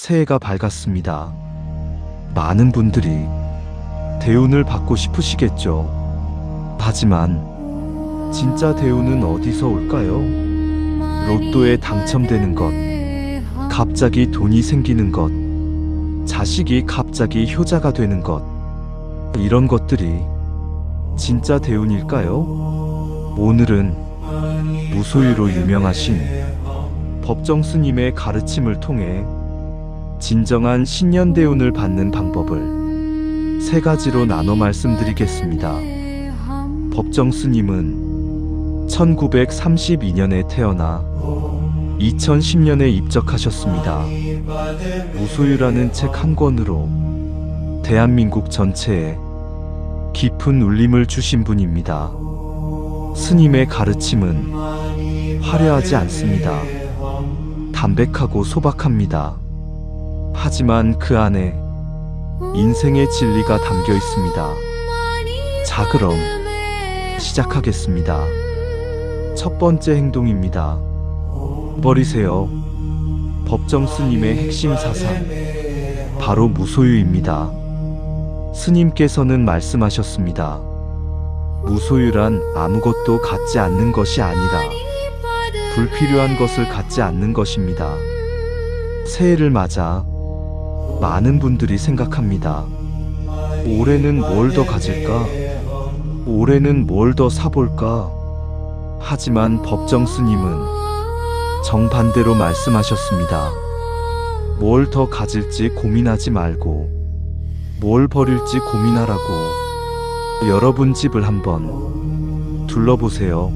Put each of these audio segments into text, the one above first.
새해가 밝았습니다. 많은 분들이 대운을 받고 싶으시겠죠. 하지만 진짜 대운은 어디서 올까요? 로또에 당첨되는 것, 갑자기 돈이 생기는 것, 자식이 갑자기 효자가 되는 것, 이런 것들이 진짜 대운일까요? 오늘은 무소유로 유명하신 법정 스님의 가르침을 통해 진정한 신년 대운을 받는 방법을 세 가지로 나눠 말씀드리겠습니다. 법정 스님은 1932년에 태어나 2010년에 입적하셨습니다. 무소유라는 책 한 권으로 대한민국 전체에 깊은 울림을 주신 분입니다. 스님의 가르침은 화려하지 않습니다. 담백하고 소박합니다. 하지만 그 안에 인생의 진리가 담겨 있습니다. 자, 그럼 시작하겠습니다. 첫 번째 행동입니다. 버리세요. 법정 스님의 핵심 사상, 바로 무소유입니다. 스님께서는 말씀하셨습니다. 무소유란 아무것도 갖지 않는 것이 아니라 불필요한 것을 갖지 않는 것입니다. 새해를 맞아 많은 분들이 생각합니다. 올해는 뭘 더 가질까? 올해는 뭘 더 사볼까? 하지만 법정 스님은 정반대로 말씀하셨습니다. 뭘 더 가질지 고민하지 말고 뭘 버릴지 고민하라고. 여러분 집을 한번 둘러보세요.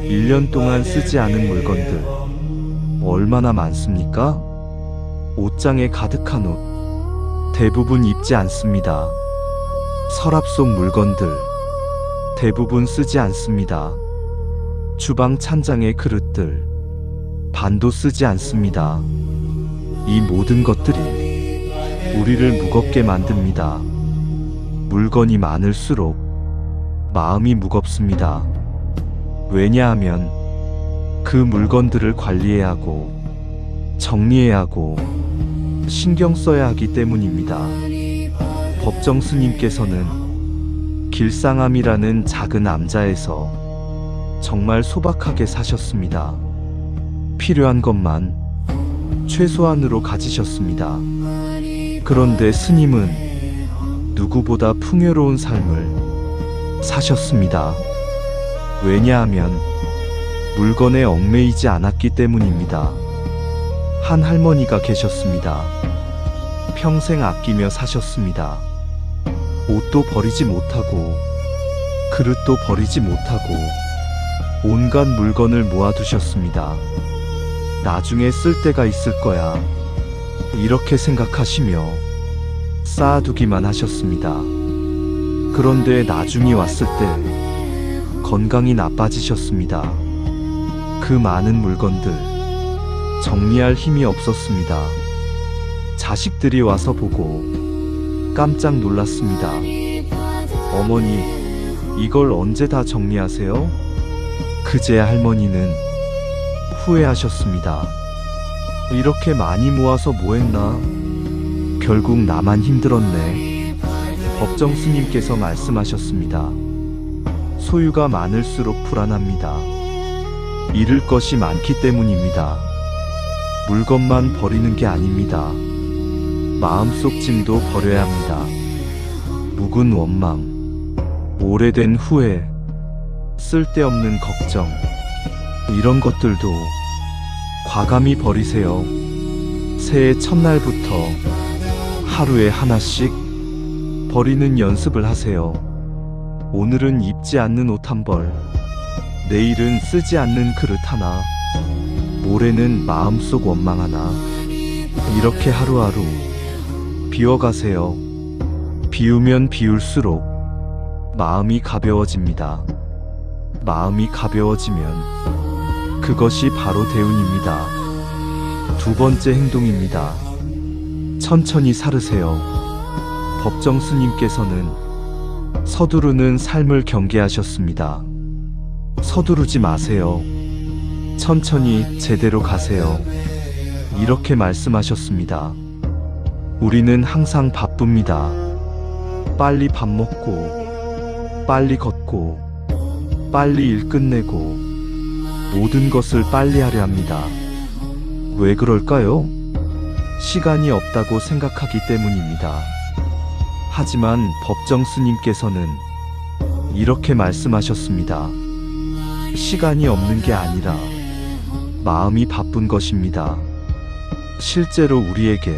1년 동안 쓰지 않은 물건들 얼마나 많습니까? 옷장에 가득한 옷 대부분 입지 않습니다. 서랍 속 물건들 대부분 쓰지 않습니다. 주방 찬장의 그릇들 반도 쓰지 않습니다. 이 모든 것들이 우리를 무겁게 만듭니다. 물건이 많을수록 마음이 무겁습니다. 왜냐하면 그 물건들을 관리해야 하고 정리해야 하고 신경 써야 하기 때문입니다. 법정 스님께서는 길상암이라는 작은 암자에서 정말 소박하게 사셨습니다. 필요한 것만 최소한으로 가지셨습니다. 그런데 스님은 누구보다 풍요로운 삶을 사셨습니다. 왜냐하면 물건에 얽매이지 않았기 때문입니다. 한 할머니가 계셨습니다. 평생 아끼며 사셨습니다. 옷도 버리지 못하고 그릇도 버리지 못하고 온갖 물건을 모아두셨습니다. 나중에 쓸 때가 있을 거야, 이렇게 생각하시며 쌓아두기만 하셨습니다. 그런데 나중이 왔을 때 건강이 나빠지셨습니다. 그 많은 물건들 정리할 힘이 없었습니다. 자식들이 와서 보고 깜짝 놀랐습니다. 어머니, 이걸 언제 다 정리하세요? 그제야 할머니는 후회하셨습니다. 이렇게 많이 모아서 뭐했나? 결국 나만 힘들었네. 법정 스님께서 말씀하셨습니다. 소유가 많을수록 불안합니다. 잃을 것이 많기 때문입니다. 물건만 버리는 게 아닙니다. 마음속 짐도 버려야 합니다. 묵은 원망, 오래된 후회, 쓸데없는 걱정, 이런 것들도 과감히 버리세요. 새해 첫날부터 하루에 하나씩 버리는 연습을 하세요. 오늘은 입지 않는 옷 한 벌, 내일은 쓰지 않는 그릇 하나, 모레는 마음속 원망 하나, 이렇게 하루하루 비워가세요. 비우면 비울수록 마음이 가벼워집니다. 마음이 가벼워지면 그것이 바로 대운입니다. 두 번째 행동입니다. 천천히 살으세요. 법정 스님께서는 서두르는 삶을 경계하셨습니다. 서두르지 마세요. 천천히 제대로 가세요. 이렇게 말씀하셨습니다. 우리는 항상 바쁩니다. 빨리 밥 먹고, 빨리 걷고, 빨리 일 끝내고, 모든 것을 빨리 하려 합니다. 왜 그럴까요? 시간이 없다고 생각하기 때문입니다. 하지만 법정 스님께서는 이렇게 말씀하셨습니다. 시간이 없는 게 아니라 마음이 바쁜 것입니다. 실제로 우리에게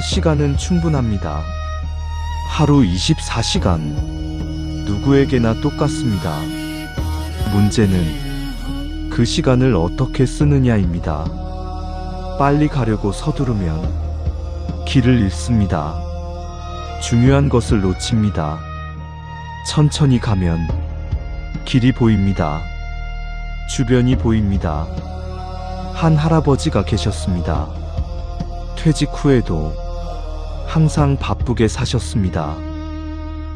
시간은 충분합니다. 하루 24시간 누구에게나 똑같습니다. 문제는 그 시간을 어떻게 쓰느냐입니다. 빨리 가려고 서두르면 길을 잃습니다. 중요한 것을 놓칩니다. 천천히 가면 길이 보입니다. 주변이 보입니다. 한 할아버지가 계셨습니다. 퇴직 후에도 항상 바쁘게 사셨습니다.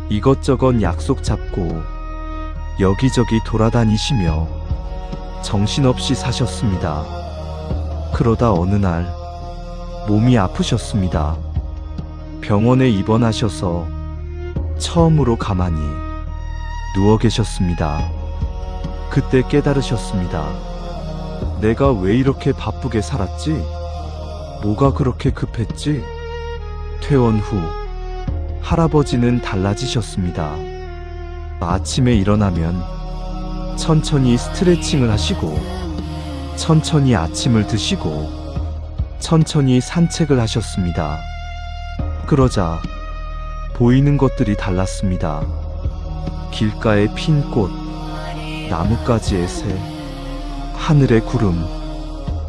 이것저것 약속 잡고 여기저기 돌아다니시며 정신없이 사셨습니다. 그러다 어느 날 몸이 아프셨습니다. 병원에 입원하셔서 처음으로 가만히 누워 계셨습니다. 그때 깨달으셨습니다. 내가 왜 이렇게 바쁘게 살았지? 뭐가 그렇게 급했지? 퇴원 후 할아버지는 달라지셨습니다. 아침에 일어나면 천천히 스트레칭을 하시고, 천천히 아침을 드시고, 천천히 산책을 하셨습니다. 그러자 보이는 것들이 달랐습니다. 길가에 핀 꽃, 나뭇가지의 새, 하늘의 구름.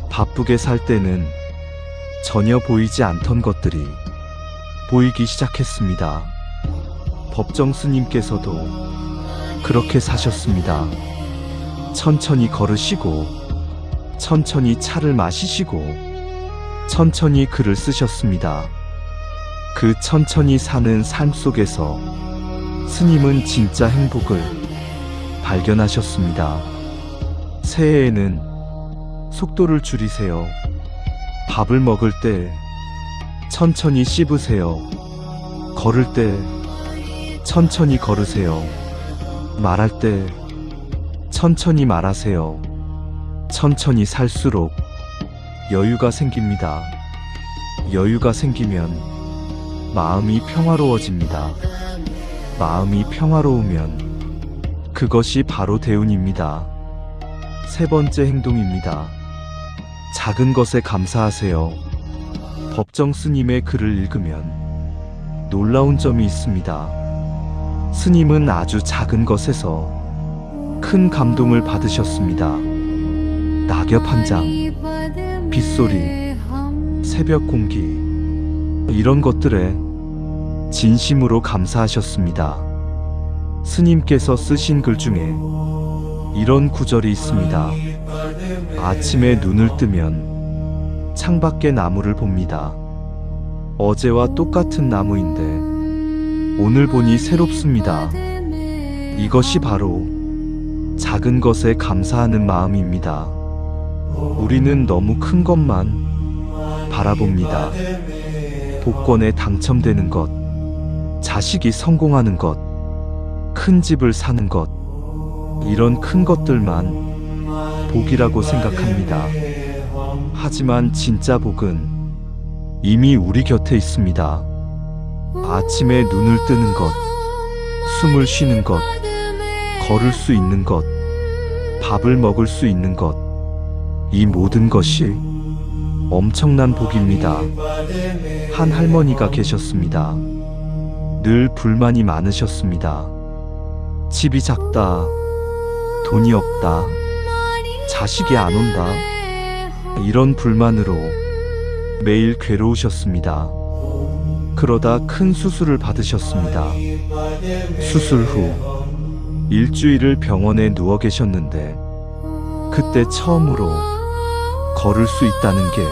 바쁘게 살 때는 전혀 보이지 않던 것들이 보이기 시작했습니다. 법정 스님께서도 그렇게 사셨습니다. 천천히 걸으시고, 천천히 차를 마시시고, 천천히 글을 쓰셨습니다. 그 천천히 사는 삶 속에서 스님은 진짜 행복을 발견하셨습니다. 새해에는 속도를 줄이세요. 밥을 먹을 때 천천히 씹으세요. 걸을 때 천천히 걸으세요. 말할 때 천천히 말하세요. 천천히 살수록 여유가 생깁니다. 여유가 생기면 마음이 평화로워집니다. 마음이 평화로우면 그것이 바로 대운입니다. 세 번째 행동입니다. 작은 것에 감사하세요. 법정 스님의 글을 읽으면 놀라운 점이 있습니다. 스님은 아주 작은 것에서 큰 감동을 받으셨습니다. 낙엽 한 장, 빗소리, 새벽 공기, 이런 것들에 진심으로 감사하셨습니다. 스님께서 쓰신 글 중에 이런 구절이 있습니다. 아침에 눈을 뜨면 창밖에 나무를 봅니다. 어제와 똑같은 나무인데 오늘 보니 새롭습니다. 이것이 바로 작은 것에 감사하는 마음입니다. 우리는 너무 큰 것만 바라봅니다. 복권에 당첨되는 것, 자식이 성공하는 것, 큰 집을 사는 것, 이런 큰 것들만 복이라고 생각합니다. 하지만 진짜 복은 이미 우리 곁에 있습니다. 아침에 눈을 뜨는 것, 숨을 쉬는 것, 걸을 수 있는 것, 밥을 먹을 수 있는 것, 이 모든 것이 엄청난 복입니다. 한 할머니가 계셨습니다. 늘 불만이 많으셨습니다. 집이 작다, 돈이 없다, 자식이 안 온다, 이런 불만으로 매일 괴로우셨습니다. 그러다 큰 수술을 받으셨습니다. 수술 후 일주일을 병원에 누워 계셨는데 그때 처음으로 걸을 수 있다는 게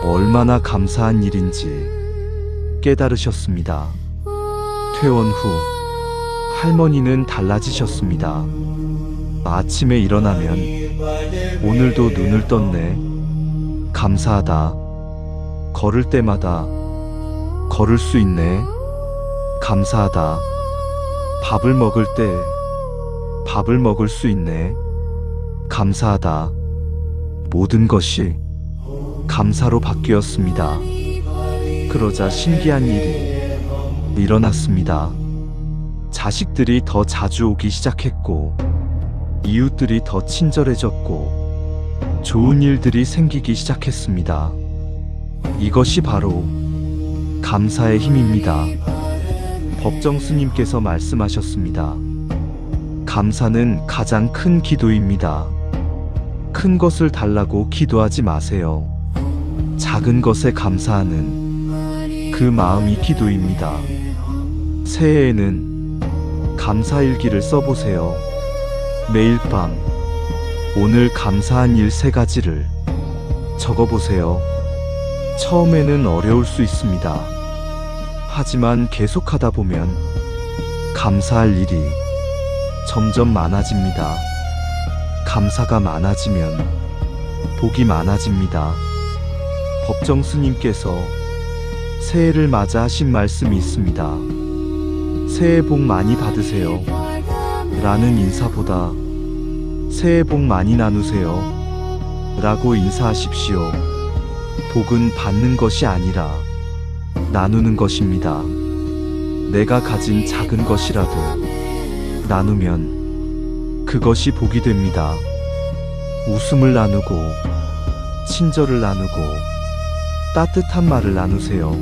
얼마나 감사한 일인지 깨달으셨습니다. 퇴원 후 할머니는 달라지셨습니다. 아침에 일어나면 오늘도 눈을 떴네, 감사하다. 걸을 때마다 걸을 수 있네. 감사하다. 밥을 먹을 때 밥을 먹을 수 있네. 감사하다. 모든 것이 감사로 바뀌었습니다. 그러자 신기한 일이 일어났습니다. 자식들이 더 자주 오기 시작했고, 이웃들이 더 친절해졌고, 좋은 일들이 생기기 시작했습니다. 이것이 바로 감사의 힘입니다. 법정 스님께서 말씀하셨습니다. 감사는 가장 큰 기도입니다. 큰 것을 달라고 기도하지 마세요. 작은 것에 감사하는 그 마음이 기도입니다. 새해에는 감사일기를 써보세요. 매일 밤 오늘 감사한 일 3가지를 적어보세요. 처음에는 어려울 수 있습니다. 하지만 계속하다 보면 감사할 일이 점점 많아집니다. 감사가 많아지면 복이 많아집니다. 법정 스님께서 새해를 맞아 하신 말씀이 있습니다. 새해 복 많이 받으세요 라는 인사보다 새해 복 많이 나누세요 라고 인사하십시오. 복은 받는 것이 아니라 나누는 것입니다. 내가 가진 작은 것이라도 나누면 그것이 복이 됩니다. 웃음을 나누고 친절을 나누고 따뜻한 말을 나누세요.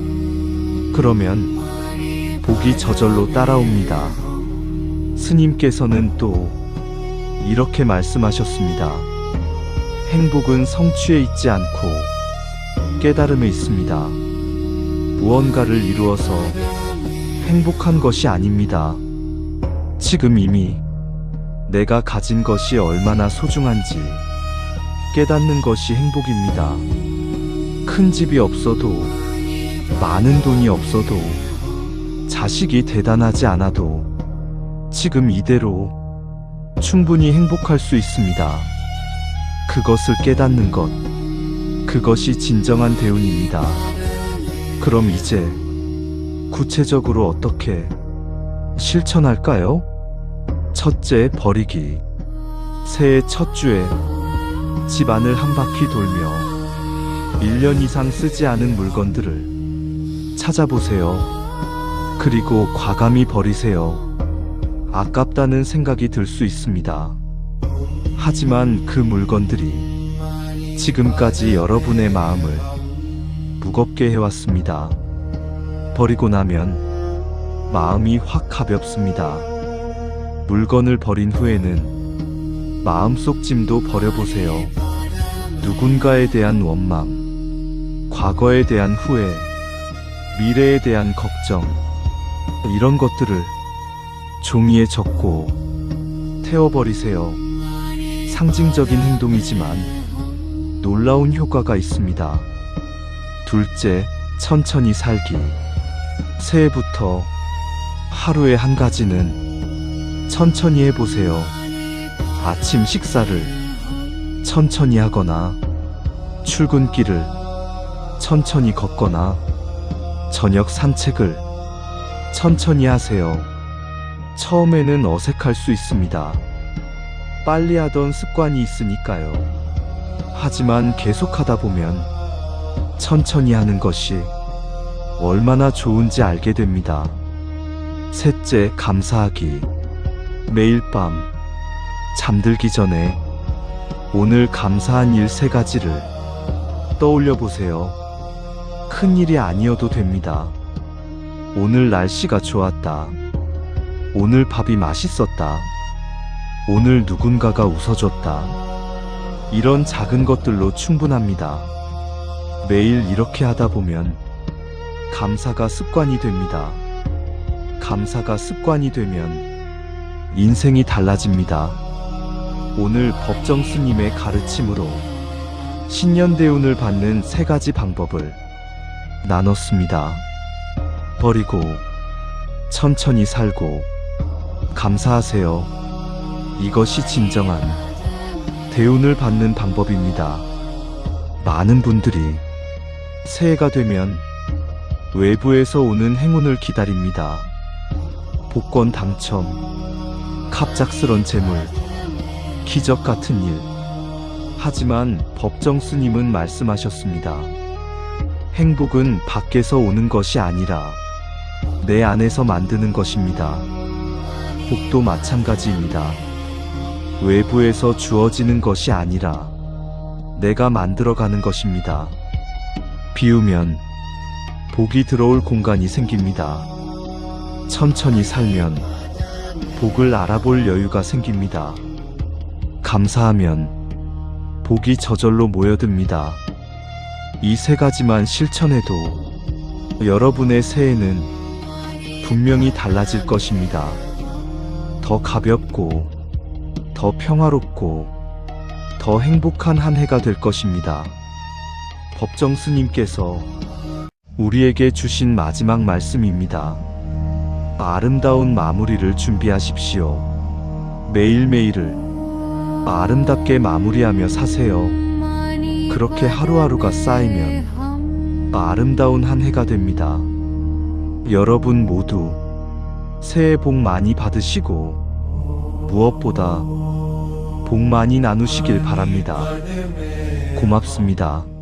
그러면 복이 저절로 따라옵니다. 스님께서는 또 이렇게 말씀하셨습니다. 행복은 성취에 있지 않고 깨달음에 있습니다. 무언가를 이루어서 행복한 것이 아닙니다. 지금 이미 내가 가진 것이 얼마나 소중한지 깨닫는 것이 행복입니다. 큰 집이 없어도, 많은 돈이 없어도, 자식이 대단하지 않아도 지금 이대로 충분히 행복할 수 있습니다. 그것을 깨닫는 것, 그것이 진정한 대운입니다. 그럼 이제 구체적으로 어떻게 실천할까요? 첫째, 버리기. 새해 첫 주에 집안을 한 바퀴 돌며 1년 이상 쓰지 않은 물건들을 찾아보세요. 그리고 과감히 버리세요. 아깝다는 생각이 들 수 있습니다. 하지만 그 물건들이 지금까지 여러분의 마음을 무겁게 해왔습니다. 버리고 나면 마음이 확 가볍습니다. 물건을 버린 후에는 마음속 짐도 버려보세요. 누군가에 대한 원망, 과거에 대한 후회, 미래에 대한 걱정, 이런 것들을 종이에 적고 태워버리세요. 상징적인 행동이지만 놀라운 효과가 있습니다. 둘째, 천천히 살기. 새해부터 하루에 한 가지는 천천히 해보세요. 아침 식사를 천천히 하거나, 출근길을 천천히 걷거나, 저녁 산책을 천천히 하세요. 처음에는 어색할 수 있습니다. 빨리 하던 습관이 있으니까요. 하지만 계속하다 보면 천천히 하는 것이 얼마나 좋은지 알게 됩니다. 셋째, 감사하기. 매일 밤 잠들기 전에 오늘 감사한 일 3가지를 떠올려 보세요. 큰 일이 아니어도 됩니다. 오늘 날씨가 좋았다. 오늘 밥이 맛있었다. 오늘 누군가가 웃어줬다. 이런 작은 것들로 충분합니다. 매일 이렇게 하다 보면 감사가 습관이 됩니다. 감사가 습관이 되면 인생이 달라집니다. 오늘 법정 스님의 가르침으로 신년 대운을 받는 3가지 방법을 나눴습니다. 버리고, 천천히 살고, 감사하세요. 이것이 진정한 대운을 받는 방법입니다. 많은 분들이 새해가 되면 외부에서 오는 행운을 기다립니다. 복권 당첨, 갑작스런 재물, 기적 같은 일. 하지만 법정 스님은 말씀하셨습니다. 행복은 밖에서 오는 것이 아니라 내 안에서 만드는 것입니다. 복도 마찬가지입니다. 외부에서 주어지는 것이 아니라 내가 만들어가는 것입니다. 비우면 복이 들어올 공간이 생깁니다. 천천히 살면 복을 알아볼 여유가 생깁니다. 감사하면 복이 저절로 모여듭니다. 이 세 가지만 실천해도 여러분의 새해는 분명히 달라질 것입니다. 더 가볍고, 더 평화롭고, 더 행복한 한 해가 될 것입니다. 법정 스님께서 우리에게 주신 마지막 말씀입니다. 아름다운 마무리를 준비하십시오. 매일매일을 아름답게 마무리하며 사세요. 그렇게 하루하루가 쌓이면 아름다운 한 해가 됩니다. 여러분 모두 새해 복 많이 받으시고 무엇보다 복 많이 나누시길 바랍니다. 고맙습니다.